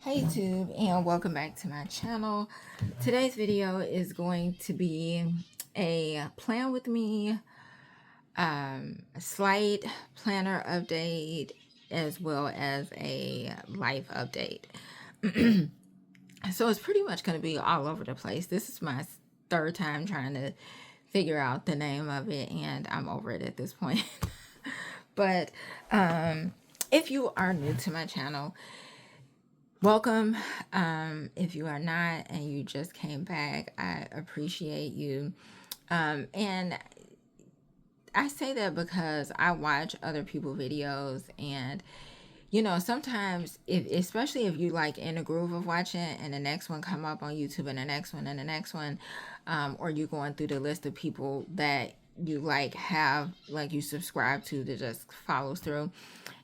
Hey YouTube, and welcome back to my channel. Today's video is going to be a plan with me, a slight planner update, as well as a life update. So it's pretty much going to be all over the place. This is my third time trying to figure out the name of it, and I'm over it at this point. But if you are new to my channel, welcome. If you are not and you just came back, I appreciate you. And I say that because I watch other people's videos, and sometimes, if especially if you like in a groove of watching and the next one come up on YouTube and the next one and the next one, or you going through the list of people that you you subscribe to that just follows through.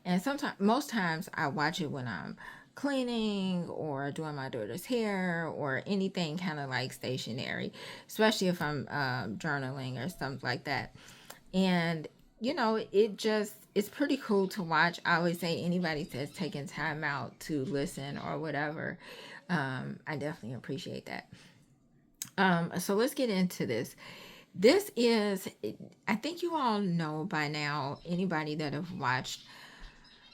And sometimes, most times, I watch it when I'm cleaning or doing my daughter's hair or anything kind of like stationary, especially if I'm journaling or something like that. And it's pretty cool to watch. I always say anybody that's taking time out to listen or whatever, I definitely appreciate that. So let's get into this. This is, I think you all know by now, anybody that have watched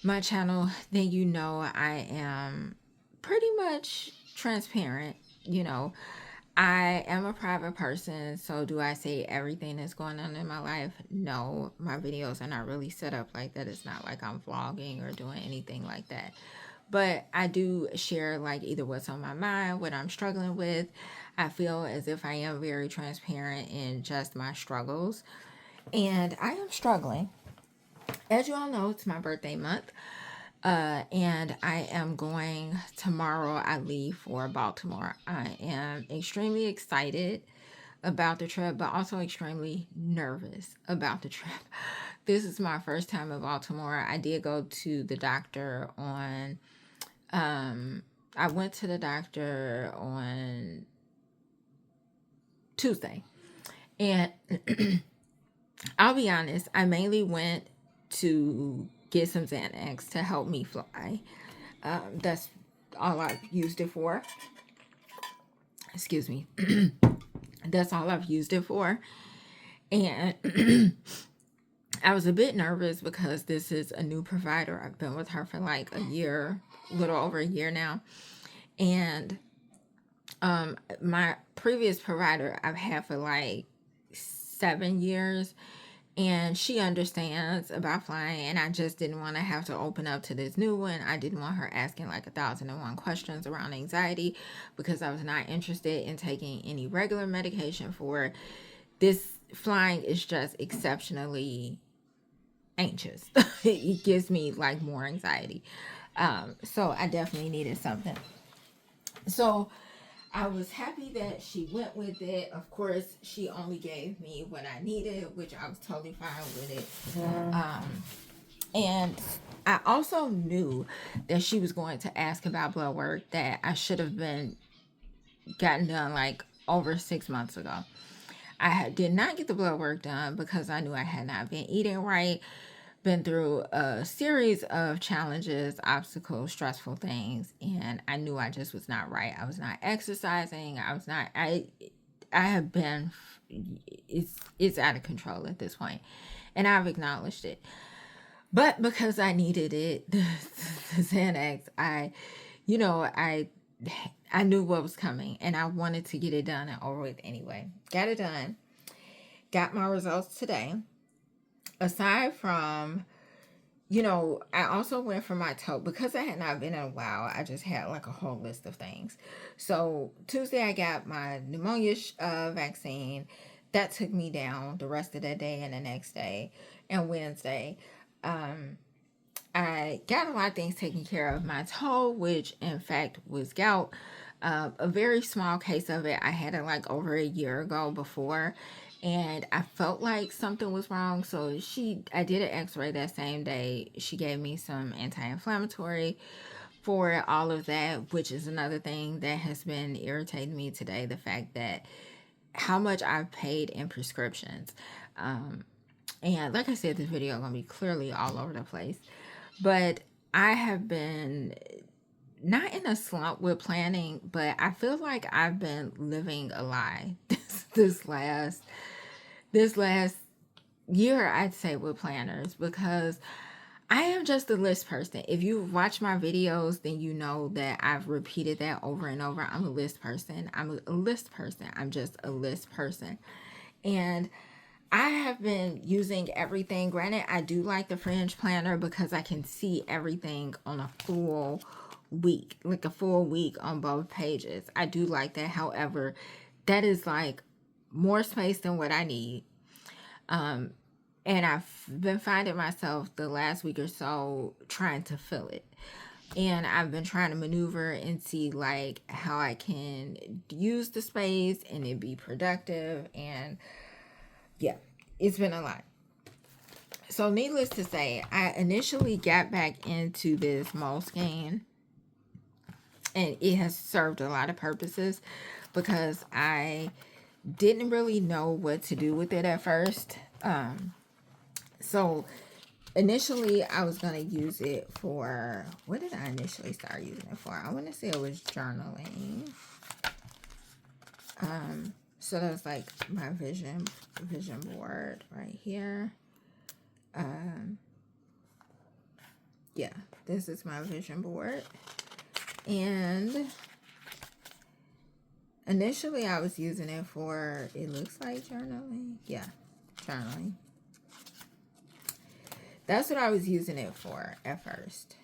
my channel, then I am pretty much transparent. I am a private person, so do I say everything that's going on in my life? No, my videos are not really set up like that. It's not like I'm vlogging or doing anything like that. But I do share like either what's on my mind, what I'm struggling with. I feel as if I am very transparent in just my struggles. And I am struggling. As you all know, it's my birthday month. And I am going tomorrow. I leave for Baltimore. I am extremely excited about the trip, but also extremely nervous about the trip. This is my first time in Baltimore. I did go to the doctor on, I went to the doctor on Tuesday. And I'll be honest, I mainly went to get some Xanax to help me fly. That's all I've used it for. Excuse me. That's all I've used it for. And I was a bit nervous because this is a new provider. I've been with her for like a year, a little over a year now. And my previous provider I've had for like 7 years, and she understands about flying, and I just didn't want to have to open up to this new one. I didn't want her asking like 1,001 questions around anxiety, because I was not interested in taking any regular medication for this. Flying is just exceptionally anxious. It gives me like more anxiety. So I definitely needed something. So I was happy that she went with it. Of course, she only gave me what I needed, which I was totally fine with it. And I also knew that she was going to ask about blood work that I should have been gotten done like over 6 months ago. Did not get the blood work done because I knew I had not been eating right, been through a series of challenges, obstacles, stressful things, and I knew I just was not right. I was not exercising. I have been, it's out of control at this point, and I've acknowledged it. But because I needed it, the Xanax, I knew what was coming, and I wanted to get it done and over with anyway. Got it done. Got my results today. Aside from, I also went for my toe because I had not been in a while. I just had like a whole list of things. So Tuesday I got my pneumonia vaccine. That took me down the rest of that day and the next day. And Wednesday, I got a lot of things taken care of. My toe, which in fact was gout, a very small case of it. I had it like over a year ago before, and I felt like something was wrong. So I did an x-ray that same day. She gave me some anti-inflammatory for all of that, which is another thing that has been irritating me today. The fact that how much I've paid in prescriptions. And like I said, this video is going to be clearly all over the place. But I have been not in a slump with planning, but I feel like I've been living a lie this last year, I'd say, with planners, because I am just a list person. If you watch my videos, then you know that I've repeated that over and over. I'm a list person. I'm a list person. I'm just a list person. And I have been using everything. Granted, I do like the fringe planner because I can see everything on a full week, like a full week on both pages. I do like that. However, that is like more space than what I need. And I've been finding myself the last week or so trying to fill it. And I've been trying to maneuver and see like how I can use the space and it be productive. And yeah, it's been a lot. So needless to say, I initially got back into this Moleskine, and it has served a lot of purposes because I didn't really know what to do with it at first. So initially I was going to use it for, what did I initially start using it for? I want to say it was journaling. So that's like my vision board right here. Yeah, this is my vision board. And initially I was using it for, it looks like journaling. Yeah, journaling. That's what I was using it for at first.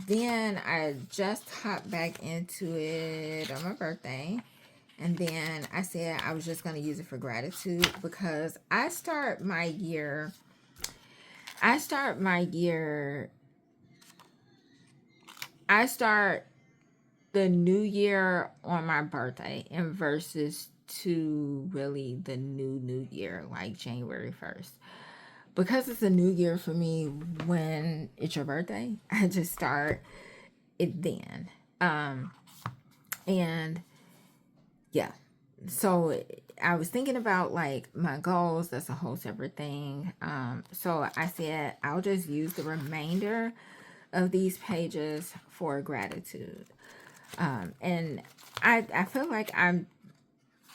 Then I just hopped back into it on my birthday. And then I said I was just going to use it for gratitude, because I start the new year on my birthday, and versus to really the new year, like January 1st. Because it's a new year for me when it's your birthday, I just start it then. And yeah, so I was thinking about like my goals. That's a whole separate thing. So I said I'll just use the remainder of these pages for gratitude. And I feel like I'm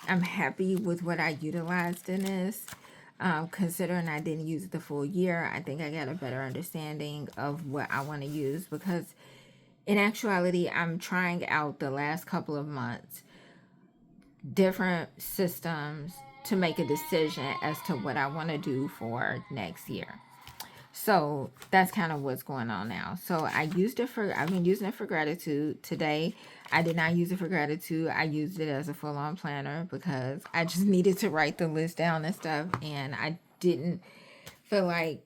happy with what I utilized in this. Considering I didn't use it the full year, I think I got a better understanding of what I want to use, because in actuality, I'm trying out the last couple of months different systems to make a decision as to what I want to do for next year. So that's kind of what's going on now. So I've been using it for gratitude. Today, I did not use it for gratitude. I used it as a full-on planner because I just needed to write the list down and stuff. And I didn't feel like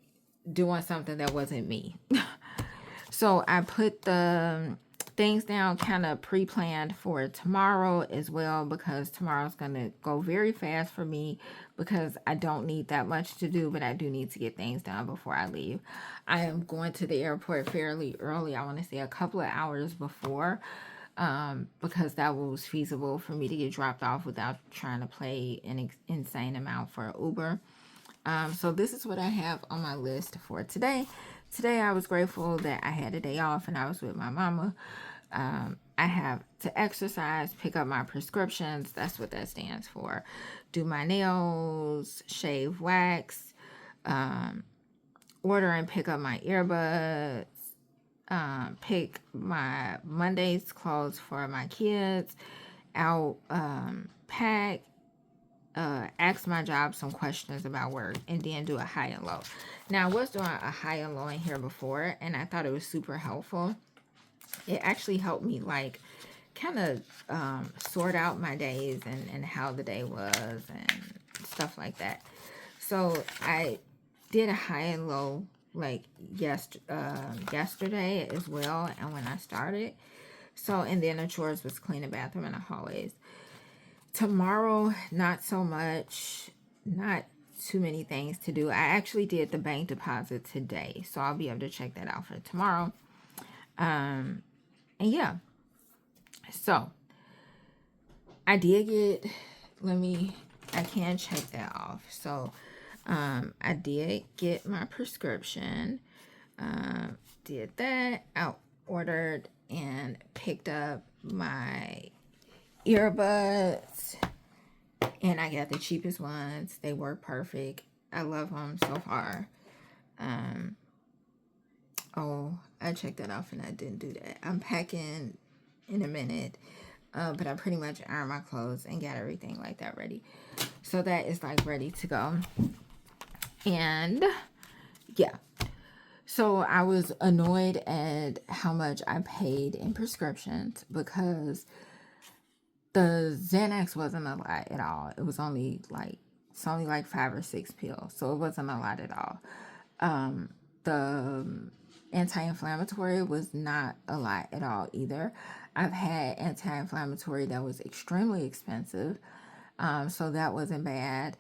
doing something that wasn't me. So I put the things down kind of pre-planned for tomorrow as well, because tomorrow's going to go very fast for me, because I don't need that much to do, but I do need to get things done before I leave. I am going to the airport fairly early. I want to say a couple of hours before, because that was feasible for me to get dropped off without trying to pay an insane amount for Uber. So this is what I have on my list for today. Today I was grateful that I had a day off and I was with my mama. I have to exercise, pick up my prescriptions. That's what that stands for. Do my nails, shave, wax, order and pick up my earbuds, pick my Monday's clothes for my kids, out, pack, ask my job some questions about work, and then do a high and low. Now, I was doing a high and low in here before, and I thought it was super helpful. It actually helped me like kind of sort out my days and how the day was and stuff like that. So I did a high and low like yesterday as well, and when I started. So, and then the chores was clean the bathroom and the hallways. Tomorrow, not so much, not too many things to do. I actually did the bank deposit today, so I'll be able to check that out for tomorrow. And yeah, so I did get, I can check that off. So I did get my prescription, did that, I ordered and picked up my earbuds, and I got the cheapest ones. They work perfect. I love them so far. Oh, I checked that off and I didn't do that. I'm packing in a minute, but I pretty much ironed my clothes and got everything like that ready. So that is like ready to go. And yeah, so I was annoyed at how much I paid in prescriptions because the Xanax wasn't a lot at all. It was only like, it's only like 5 or 6 pills. So it wasn't a lot at all. The anti-inflammatory was not a lot at all either. I've had anti-inflammatory that was extremely expensive. So that wasn't bad.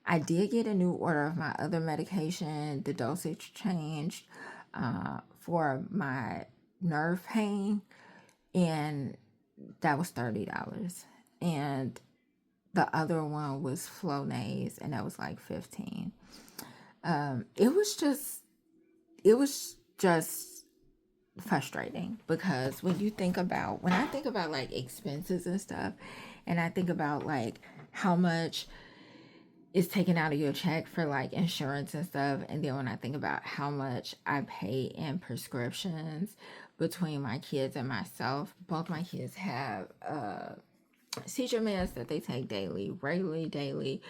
I did get a new order of my other medication. The dosage changed for my nerve pain, and that was $30. And the other one was Flonase, and that was like $15. It was just frustrating because when I think about like expenses and stuff, and I think about like how much is taken out of your check for like insurance and stuff, and then when I think about how much I pay in prescriptions between my kids and myself, both my kids have seizure meds that they take regularly daily.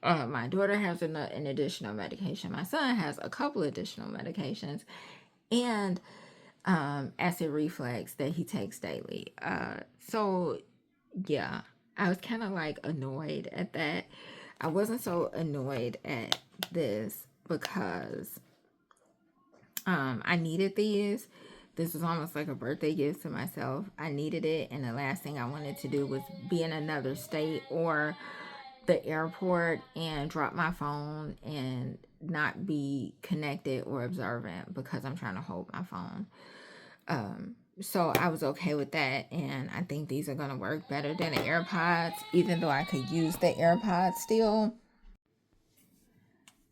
My daughter has an additional medication. My son has a couple additional medications, and acid reflux that he takes daily. So yeah, I was kind of like annoyed at that. I wasn't so annoyed at this because I needed these. This was almost like a birthday gift to myself. I needed it, and the last thing I wanted to do was be in another state or the airport and drop my phone and not be connected or observant because I'm trying to hold my phone. So I was okay with that, and I think these are going to work better than the AirPods, even though I could use the AirPods still.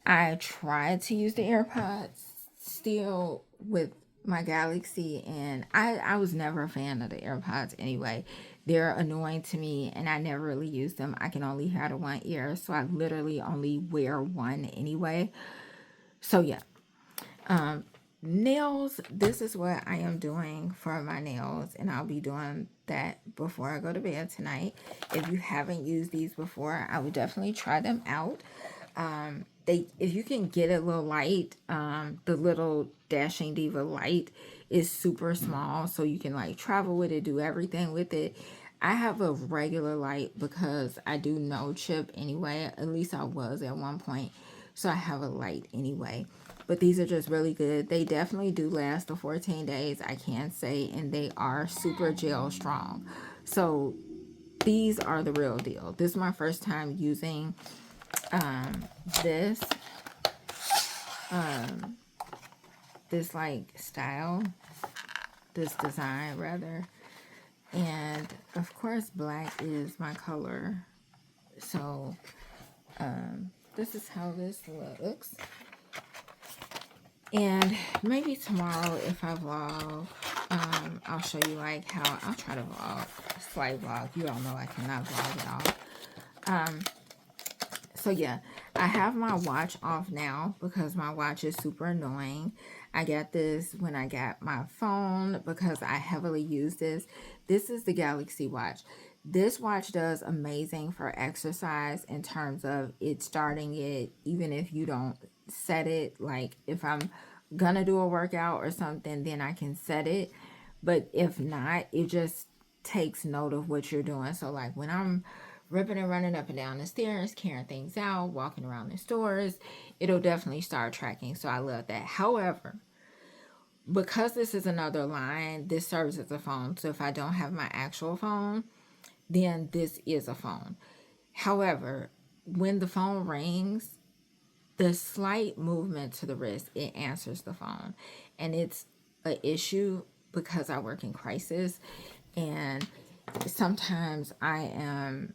I tried to use the AirPods still with my Galaxy, and I was never a fan of the AirPods anyway. They're annoying to me, and I never really use them. I can only hear out of one ear, so I literally only wear one anyway. So yeah. Nails, this is what I am doing for my nails, and I'll be doing that before I go to bed tonight. If you haven't used these before, I would definitely try them out. If you can get a little light, the little Dashing Diva light is super small, so you can like travel with it, do everything with it. I have a regular light because I do no chip anyway. At least I was at one point, so I have a light anyway. But these are just really good. They definitely do last the 14 days, I can say, and they are super gel strong. So these are the real deal. This is my first time using this this like style, this design rather. And of course black is my color. So this is how this looks. And maybe tomorrow if I vlog, I'll show you like how I'll try to vlog, slight vlog. You all know I cannot vlog at all. So yeah, I have my watch off now because my watch is super annoying. I got this when I got my phone because I heavily use this. This is the Galaxy watch. This watch does amazing for exercise in terms of it starting it, even if you don't set it. Like if I'm gonna do a workout or something, then I can set it. But if not, it just takes note of what you're doing. So like when I'm ripping and running up and down the stairs, carrying things out, walking around the stores, it'll definitely start tracking. So I love that. However, because this is another line, this serves as a phone. So if I don't have my actual phone, then this is a phone. However, when the phone rings, the slight movement to the wrist, it answers the phone. And it's an issue because I work in crisis, and sometimes I am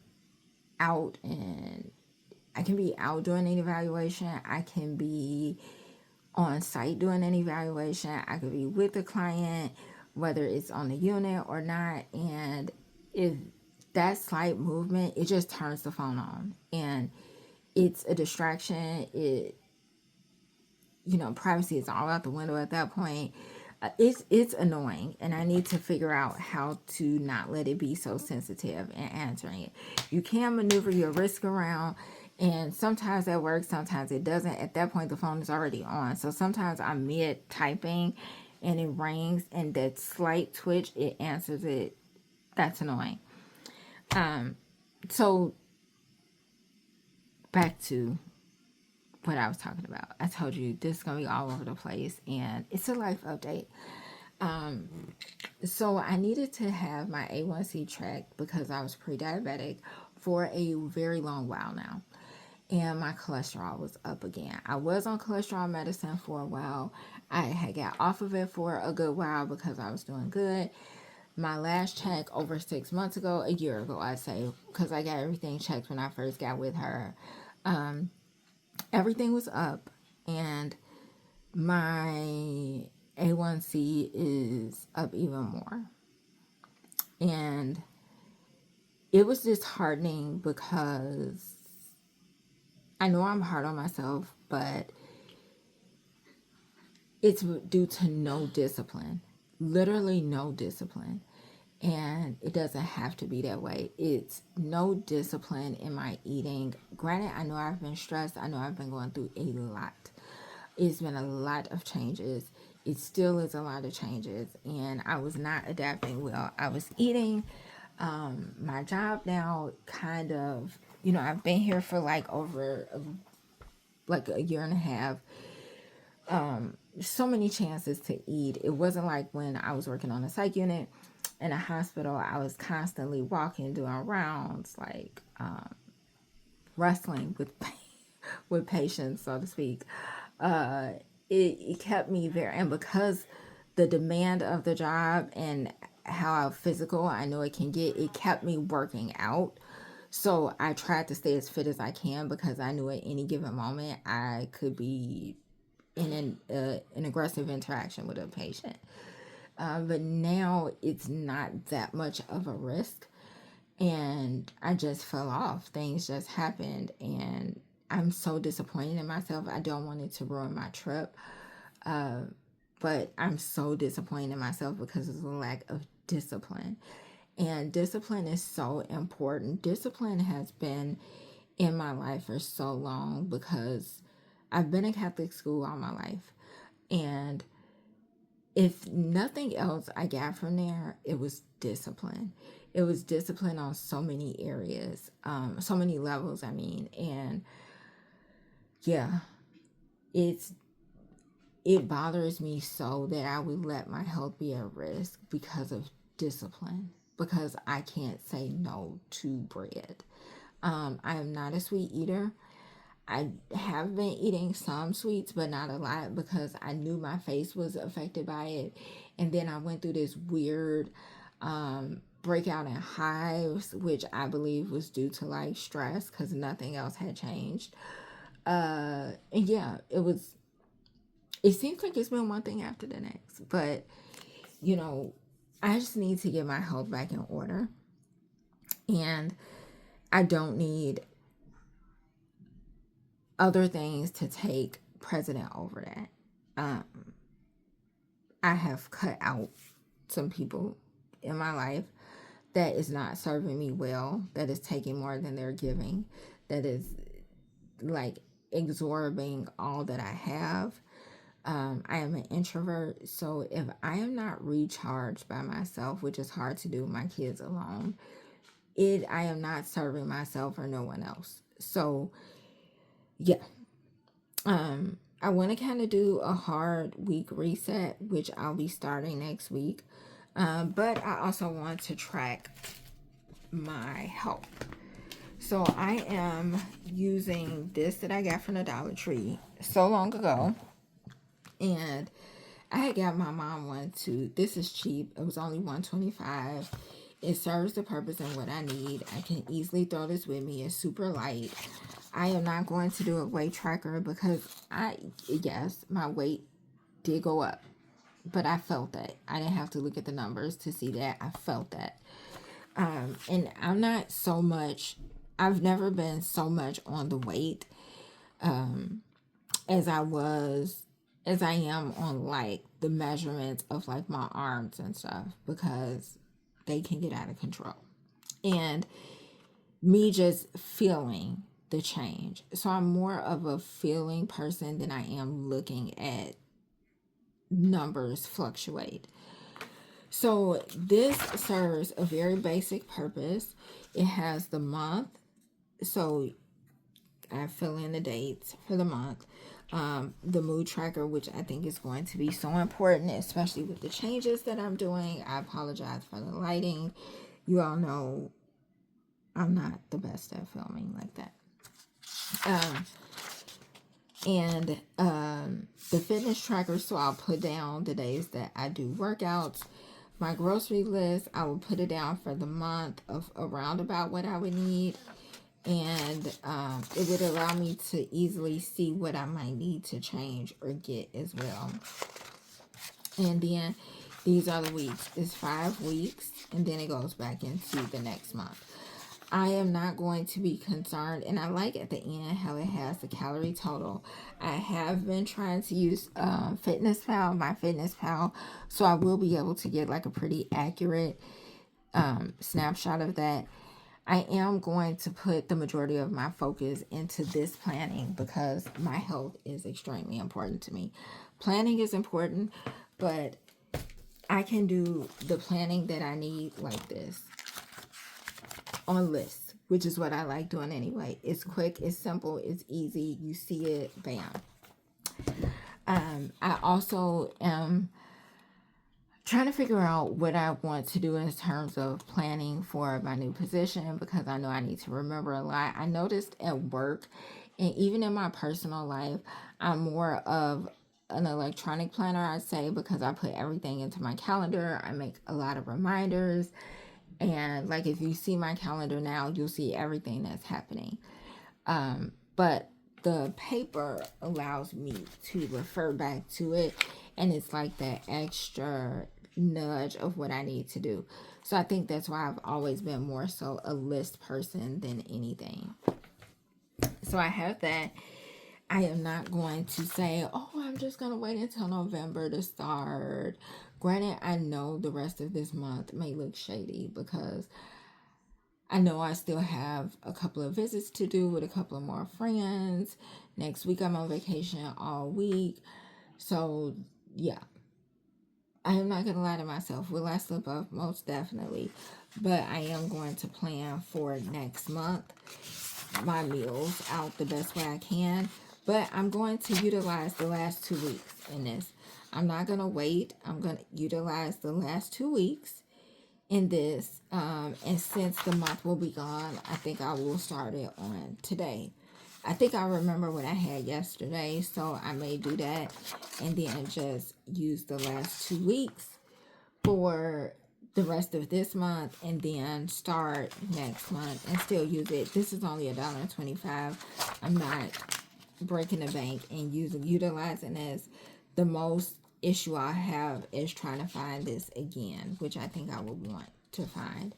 out and I can be out doing an evaluation. I can be on site doing an evaluation. I could be with the client, whether it's on the unit or not. And if that slight movement, it just turns the phone on, and it's a distraction. Privacy is all out the window at that point. It's annoying, and I need to figure out how to not let it be so sensitive in answering it. You can maneuver your risk around, and sometimes that works, sometimes it doesn't. At that point, the phone is already on. So sometimes I'm mid typing and it rings, and that slight twitch, it answers it. That's annoying. So back to what I was talking about. I told you this is going to be all over the place, and it's a life update. So I needed to have my A1C checked because I was pre-diabetic for a very long while now. And my cholesterol was up again. I was on cholesterol medicine for a while. I had got off of it for a good while because I was doing good. My last check over 6 months ago, a year ago, I'd say, because I got everything checked when I first got with her. Everything was up, and my A1C is up even more. And it was disheartening because I know I'm hard on myself, but it's due to no discipline, literally no discipline. And it doesn't have to be that way. It's no discipline in my eating. Granted, I know I've been stressed. I know I've been going through a lot. It's been a lot of changes. It still is a lot of changes. And I was not adapting well. I was eating. My job now kind of, I've been here for over a year and a half. So many chances to eat. It wasn't like when I was working on a psych unit in a hospital. I was constantly walking, doing rounds, wrestling with patients, so to speak. It kept me there, and because the demand of the job and how physical I know it can get, it kept me working out. So I tried to stay as fit as I can because I knew at any given moment I could be in an aggressive interaction with a patient. But now it's not that much of a risk, and I just fell off. Things just happened, and I'm so disappointed in myself. I don't want it to ruin my trip, but I'm so disappointed in myself because of the lack of discipline. And discipline is so important. Discipline has been in my life for so long because I've been in Catholic school all my life. And if nothing else I got from there, it was discipline. It was discipline on so many areas, so many levels, and yeah, it bothers me so that I would let my health be at risk because of discipline, because I can't say no to bread. I am not a sweet eater. I have been eating some sweets, but not a lot because I knew my face was affected by it. And then I went through this weird breakout in hives, which I believe was due to stress because nothing else had changed. And yeah, it seems like it's been one thing after the next, but I just need to get my health back in order. And I don't need other things to take precedent over that. I have cut out some people in my life that is not serving me well, that is taking more than they're giving, that is absorbing all that I have. I am an introvert, so if I am not recharged by myself, which is hard to do with my kids alone, I am not serving myself or no one else. So yeah, I want to kind of do a hard week reset, which I'll be starting next week. But I also want to track my health. So I am using this that I got from the Dollar Tree so long ago. And I had got my mom one too. This is cheap. It was only $125. It serves the purpose and what I need. I can easily throw this with me. It's super light. I am not going to do a weight tracker because my weight did go up. but I felt that. I didn't have to look at the numbers to see that. I felt that. And I'm not so much, I've never been so much on the weight as I am on like the measurements of like my arms and stuff, because they can get out of control. And me just feeling the change. So I'm more of a feeling person than I am looking at numbers fluctuate. So this serves a very basic purpose. It has the month. So I fill in the dates for the month. The mood tracker, which I think is going to be so important, especially with the changes that I'm doing. I apologize for the lighting. You all know I'm not the best at filming like that. The fitness tracker, so I'll put down the days that I do workouts. My grocery list, I will put it down for the month of around about what I would need. And it would allow me to easily see what I might need to change or get as well. And then these are the weeks. It's 5 weeks, and then it goes back into the next month. I am not going to be concerned, and I like at the end how it has the calorie total. I have been trying to use my Fitness Pal, so I will be able to get like a pretty accurate snapshot of that. I am going to put the majority of my focus into this planning because my health is extremely important to me. Planning is important, but I can do the planning that I need like this on lists, which is what I like doing anyway. It's quick, it's simple, it's easy. You see it, bam. I also am trying to figure out what I want to do in terms of planning for my new position, because I know I need to remember a lot. I noticed at work and even in my personal life, I'm more of an electronic planner, I'd say, because I put everything into my calendar. I make a lot of reminders. And like if you see my calendar now, you'll see everything that's happening. But the paper allows me to refer back to it, and it's like that extra nudge of what I need to do. So I think that's why I've always been more so a list person than anything. So I have that. I am not going to say, oh, I'm just going to wait until November to start. Granted, I know the rest of this month may look shady because I know I still have a couple of visits to do with a couple of more friends. Next week, I'm on vacation all week. So, yeah. I am not going to lie to myself. Will I slip up? Most definitely. But I am going to plan for next month my meals out the best way I can. But I'm going to utilize the last 2 weeks in this. I'm not going to wait. I'm going to utilize the last 2 weeks in this. And since the month will be gone, I think I will start it on today. I think I remember what I had yesterday, so I may do that and then just use the last 2 weeks for the rest of this month and then start next month and still use it. This is only $1.25. I'm not breaking the bank and utilizing this. The most issue I have is trying to find this again, which I think I would want to find.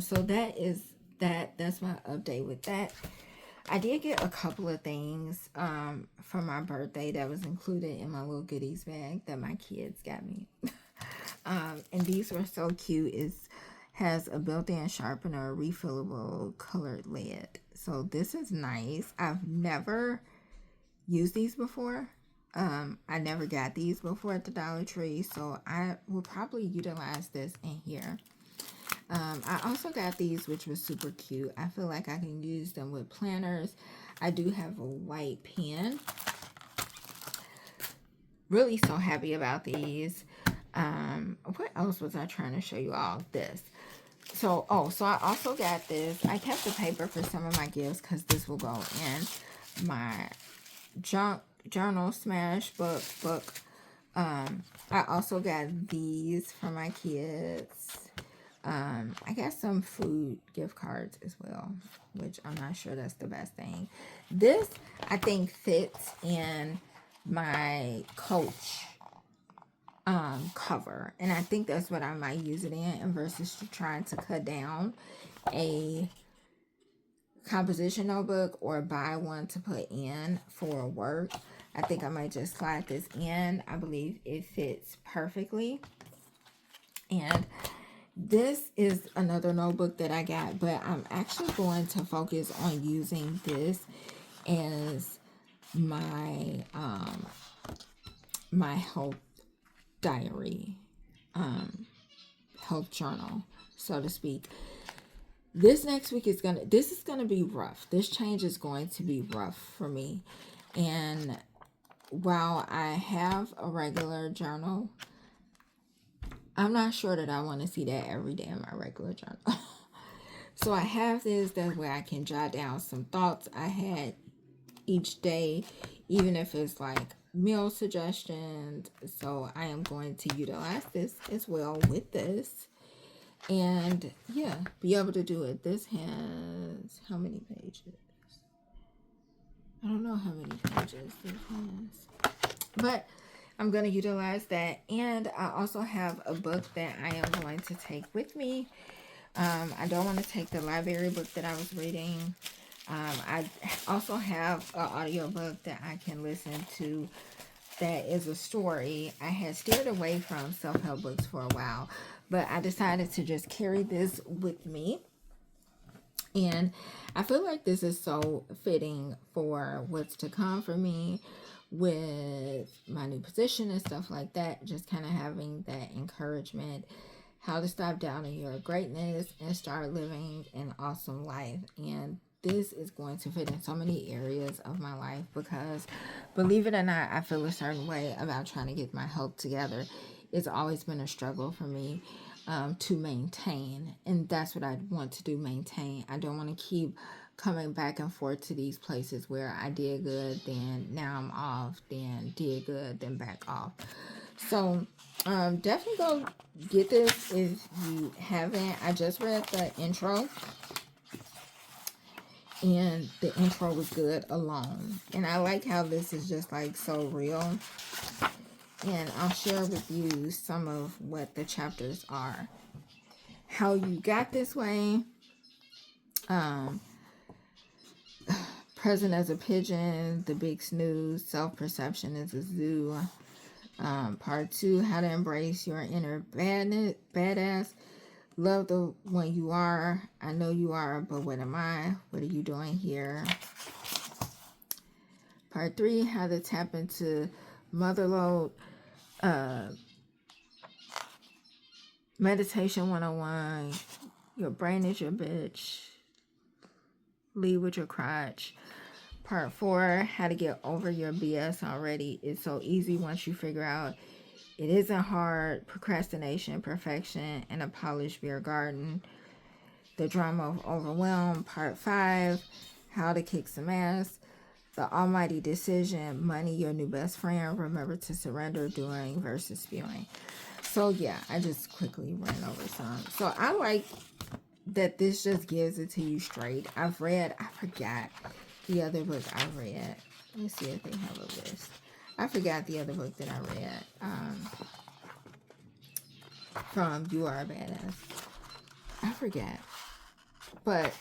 So that is that. That's my update with that. I did get a couple of things for my birthday that was included in my little goodies bag that my kids got me. And these were so cute. It has a built-in sharpener, refillable colored lead. So this is nice. I've never used these before. I never got these before at the Dollar Tree, so I will probably utilize this in here. I also got these, which was super cute. I feel like I can use them with planners. I do have a white pen. Really so happy about these. What else was I trying to show you all? This. So I also got this. I kept the paper for some of my gifts because this will go in my journal smash book. I also got these for my kids. I got some food gift cards as well, which I'm not sure that's the best thing. This, I think, fits in my Coach cover, and I think that's what I might use it in versus trying to cut down a composition notebook or buy one to put in for work. I think I might just slide this in. I believe it fits perfectly. And this is another notebook that I got, but I'm actually going to focus on using this as my my health diary, health journal, so to speak. This next week is this is gonna be rough. This change is going to be rough for me. And while I have a regular journal, I'm not sure that I want to see that every day in my regular journal. So I have this, that way I can jot down some thoughts I had each day, even if it's like meal suggestions. So I am going to utilize this as well with this. And yeah, be able to do it. This has how many pages? I don't know how many pages this has, but I'm going to utilize that. And I also have a book that I am going to take with me. I don't want to take the library book that I was reading. I also have an audiobook that I can listen to that is a story. I had steered away from self-help books for a while, but I decided to just carry this with me. And I feel like this is so fitting for what's to come for me with my new position and stuff like that. Just kind of having that encouragement, how to stop doubting your greatness and start living an awesome life. And this is going to fit in so many areas of my life because, believe it or not, I feel a certain way about trying to get my health together. It's always been a struggle for me to maintain, and that's what I want to do, maintain. I don't want to keep coming back and forth to these places where I did good, then now I'm off, then did good, then back off. So definitely go get this if you haven't. I just read the intro, and the intro was good alone, and I like how this is just like so real. And I'll share with you some of what the chapters are. How you got this way. Present as a pigeon. The big snooze. Self-perception is a zoo. Part 2. How to embrace your inner badass. Love the one you are. I know you are, but what am I? What are you doing here? Part 3. How to tap into motherload. Meditation 101. Your brain is your bitch. Lead with your crotch. Part 4. How to get over your BS already. It's so easy once you figure out it isn't hard. Procrastination, perfection, and a polished beer garden. The drama of overwhelm. Part 5. How to kick some ass. The almighty decision. Money, your new best friend. Remember to surrender. Doing versus spewing. So yeah, I just quickly ran over some. So I like that this just gives it to you straight. I forgot the other book I read. Let's see if they have a list. I forgot the other book that I read. From You Are a Badass. I forgot. But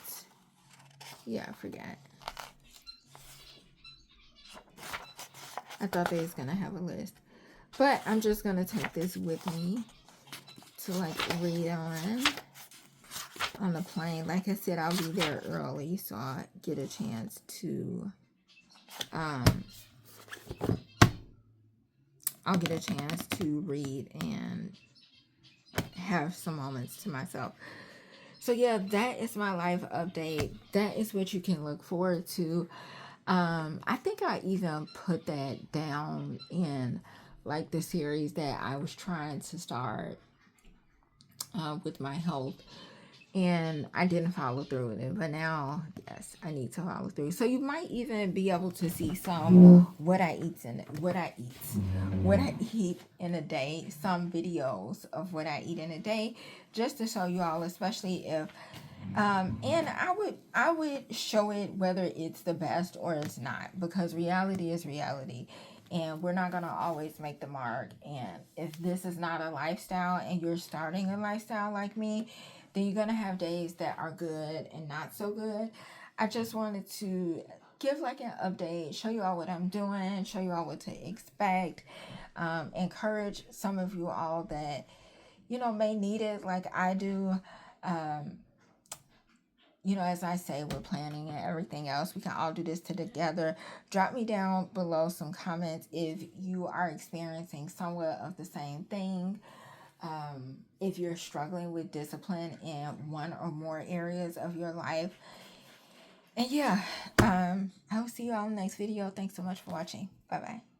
yeah, I forgot. I thought they was gonna have a list. But I'm just gonna take this with me to like read on the plane. Like I said, I'll be there early, so I'll get a chance to read and have some moments to myself. So yeah, that is my life update. That is what you can look forward to. I think I even put that down in like the series that I was trying to start with my health, and I didn't follow through with it, but now yes, I need to follow through. So you might even be able to see some what I eat in a day, some videos of what I eat in a day, just to show you all, especially if and I would show it whether it's the best or it's not, because reality is reality. and we're not going to always make the mark. And if this is not a lifestyle and you're starting a lifestyle like me, then you're going to have days that are good and not so good. I just wanted to give like an update, show you all what I'm doing, show you all what to expect, encourage some of you all that, you know, may need it like I do. You know, as I say, we're planning and everything else. We can all do this together. Drop me down below some comments if you are experiencing somewhat of the same thing. If you're struggling with discipline in one or more areas of your life. And yeah, I will see you all in the next video. Thanks so much for watching. Bye-bye.